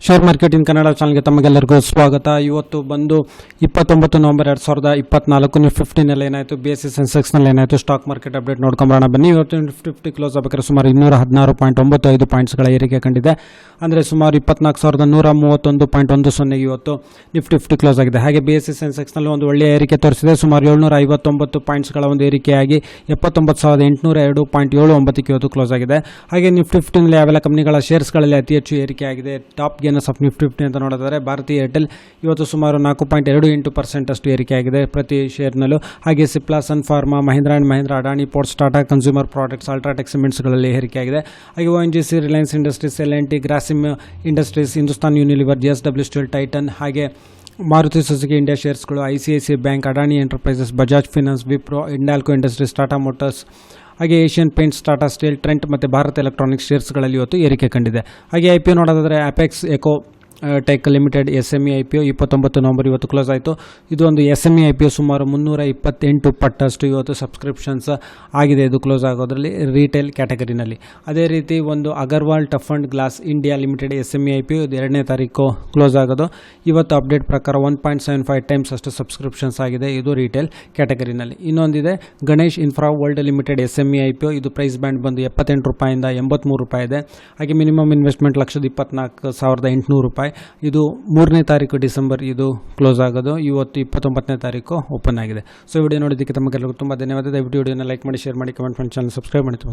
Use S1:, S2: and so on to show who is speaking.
S1: Share market in Kannada ಚಾನಲ್ಗೆ ತಮಗೆಲ್ಲರಿಗೂ ಸ್ವಾಗತ. ಇವತ್ತು ಬಂದು 29 ನವೆಂಬರ್ 2024 ನಿಫ್ಟಿ 15 ಏನಾಯಿತು, BSE ಸೆನ್ಸೆಕ್ಸ್ನಲ್ಲಿ ಏನಾಯಿತು, ಸ್ಟಾಕ್ ಮಾರ್ಕೆಟ್ ಅಪ್ಡೇಟ್ ನೋಡ್ಕೊಂಬರೋಣ ಬನ್ನಿ. ಇವತ್ತು ನಿಫ್ಟಿ 50 ಕ್ಲೋಸ್ ಆಗಬೇಕಾದ್ರೆ ಸುಮಾರು 216.95 ಪಾಯಿಂಟ್ಸ್ಗಳ ಏರಿಕೆ ಕಂಡಿದೆ. ಅಂದರೆ ಸುಮಾರು 24,131.10 ಇವತ್ತು ನಿಫ್ಟಿ 50 ಕ್ಲೋಸ್ ಆಗಿದೆ. ಹಾಗೆ BSE ಸೆನ್ಸೆಕ್ಸ್ನಲ್ಲಿ ಒಂದು ಒಳ್ಳೆಯ ಏರಿಕೆ ತೋರಿಸಿದೆ. ಸುಮಾರು 759 ಪಾಯಿಂಟ್ಸ್ಗಳ ಒಂದು ಏರಿಕೆಯಾಗಿ 79,802.79 ಇವತ್ತು ಕ್ಲೋಸ್ ಆಗಿದೆ. ಹಾಗೆ ನಿಫ್ಟಿ 15ನಲ್ಲಿ ಯಾವೆಲ್ಲ ಕಂಪನಿಗಳ ಶೇರ್ಸ್ಗಳಲ್ಲಿ ಅತಿ ಹೆಚ್ಚು ಏರಿಕೆಯಾಗಿದೆ, ಟಾಪ್ ಗೇನರ್ಸ್ ಆಫ್ ನಿಫ್ಟಿ 50 ಅಂತ ನೋಡಿದರೆ ಭಾರತೀಯ ಏರ್ಟೆಲ್ ಇವತ್ತು ಸುಮಾರು 4.28% ಅಷ್ಟು ಏರಿಕೆಯಾಗಿದೆ ಪ್ರತಿ ಶೇರ್ನಲ್ಲೂ. ಹಾಗೆ Cipla, Sun Pharma, Mahindra and Mahindra, Adani Ports, Tata Consumer Products, UltraTech ಸಿಮೆಂಟ್ಸ್ಗಳಲ್ಲಿ ಏರಿಕೆಯಾಗಿದೆ. ಹಾಗೆ ONGC, Reliance Industries, L&T, Grasim Industries, Hindustan Unilever, JSW steel, Titan, ಹಾಗೆ ಮಾರುತಿ ಸುಜುಕಿ ಇಂಡಿಯಾ ಶೇರ್ಸ್ಗಳು, ICICI bank, Adani Enterprises, Bajaj Finance, Wipro, Hindalco Industries, Tata Motors, ಹಾಗೆ Asian Paints, Tata Steel, Trent ಮತ್ತು ಭಾರತ್ ಎಲೆಕ್ಟ್ರಾನಿಕ್ಸ್ ಶೇರ್ಸ್ಗಳಲ್ಲಿ ಇವತ್ತು ಏರಿಕೆ ಕಂಡಿದೆ. ಹಾಗೆ IPO ನೋಡೋದಾದರೆ Apex Eco Tech Limited SME IPO 29 November ಇವತ್ತು ಕ್ಲೋಸ್ ಆಯಿತು. ಇದು ಒಂದು SME IPO ಸುಮಾರು 328 ಪಟ್ಟಷ್ಟು ಇವತ್ತು ಸಬ್ಸ್ಕ್ರಿಪ್ಷನ್ಸ್ ಆಗಿದೆ. ಇದು ಕ್ಲೋಸ್ ಆಗೋದ್ರಲ್ಲಿ ರಿಟೇಲ್ ಕ್ಯಾಟಗರಿನಲ್ಲಿ. ಅದೇ ರೀತಿ ಒಂದು Agarwal tough and glass India limited SME IPO ಇದು 2ನೇ ತಾರೀಕು ಕ್ಲೋಸ್ ಆಗೋದು. ಇವತ್ತು ಅಪ್ಡೇಟ್ ಪ್ರಕಾರ 1.75 ಟೈಮ್ಸ್ ಅಷ್ಟು ಸಬ್ಸ್ಕ್ರಿಪ್ಷನ್ಸ್ ಆಗಿದೆ. ಇದು ರಿಟೇಲ್ ಕ್ಯಾಟಗರಿನಲ್ಲಿ. ಇನ್ನೊಂದಿದೆ Ganesh Infra World Limited SME IPO. ಇದು ಪ್ರೈಸ್ ಬ್ಯಾಂಡ್ ಬಂದು 78 ರೂಪಾಯಿಂದ 83 ರೂಪಾಯಿ ಇದೆ. ಹಾಗೆ ಮಿನಿಮಮ್ ಇನ್ವೆಸ್ಟ್ಮೆಂಟ್ 1,24,800 ರೂಪಾಯಿ. ಇದು 3ನೇ ತಾರೀಕು ಡಿಸೆಂಬರ್ ಇದು ಕ್ಲೋಸ್ ಆಗೋದು. ಇವತ್ತು 29ನೇ ತಾರೀಕು ಓಪನ್ ಆಗಿದೆ. ಸೊ ವಿಡಿಯೋ ನೋಡಿದ್ದಕ್ಕೆ ತಮಗೆಲ್ಲರಿಗೂ ತುಂಬ ಧನ್ಯವಾದ. ದಯವಿಟ್ಟು ವಿಡಿಯೋನ ಲೈಕ್ ಮಾಡಿ, ಶೇರ್ ಮಾಡಿ, ಕಮೆಂಟ್ ಮಾಡಿ, ಚಾನಲ್ ಸಬ್ಸ್ಕ್ರೈಬ್ ಮಾಡಿ.